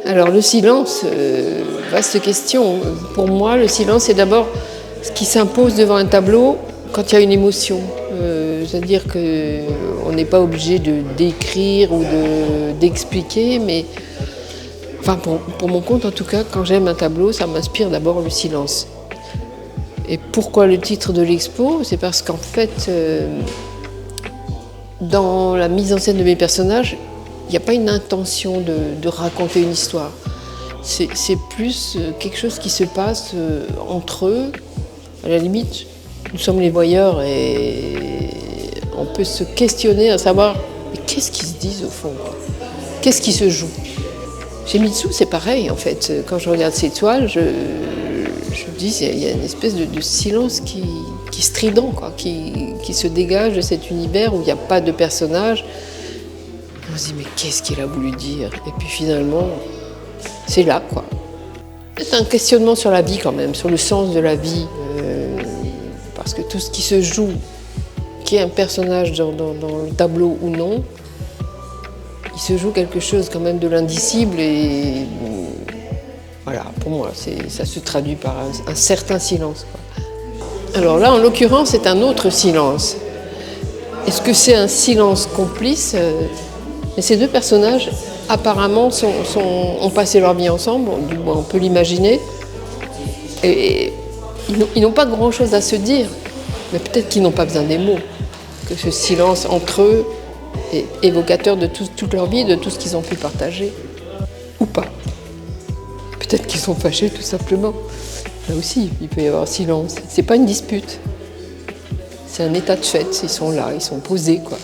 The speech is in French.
Alors le silence, vaste question. Pour moi, le silence est d'abord ce qui s'impose devant un tableau quand il y a une émotion. C'est-à-dire qu'on n'est pas obligé de décrire ou d'expliquer, mais enfin pour mon compte en tout cas, quand j'aime un tableau, ça m'inspire d'abord le silence. Et pourquoi le titre de l'expo? C'est parce qu'en fait, dans la mise en scène de mes personnages, il n'y a pas une intention de raconter une histoire. C'est plus quelque chose qui se passe entre eux. À la limite, nous sommes les voyeurs et on peut se questionner à savoir mais qu'est-ce qu'ils se disent au fond, quoi. Qu'est-ce qui se joue? Chez Mitsou, c'est pareil en fait. Quand je regarde ces toiles, je me dis il y a une espèce de silence qui est strident, quoi, qui se dégage de cet univers où il n'y a pas de personnage. On se dit mais qu'est-ce qu'il a voulu dire? Et puis finalement, c'est là, quoi. C'est un questionnement sur la vie quand même, sur le sens de la vie. Parce que tout ce qui se joue, qui est un personnage dans le tableau ou non, il se joue quelque chose quand même de l'indicible et voilà, pour moi, ça se traduit par un certain silence, quoi. Alors là, en l'occurrence, c'est un autre silence. Est-ce que c'est un silence complice? Mais ces deux personnages, apparemment, ont passé leur vie ensemble, du moins on peut l'imaginer, et ils n'ont pas grand-chose à se dire, mais peut-être qu'ils n'ont pas besoin des mots, que ce silence entre eux est évocateur de toute leur vie, de tout ce qu'ils ont pu partager, ou pas. Peut-être qu'ils sont fâchés tout simplement. Là aussi, il peut y avoir silence. C'est pas une dispute, c'est un état de fait, ils sont là, ils sont posés, quoi.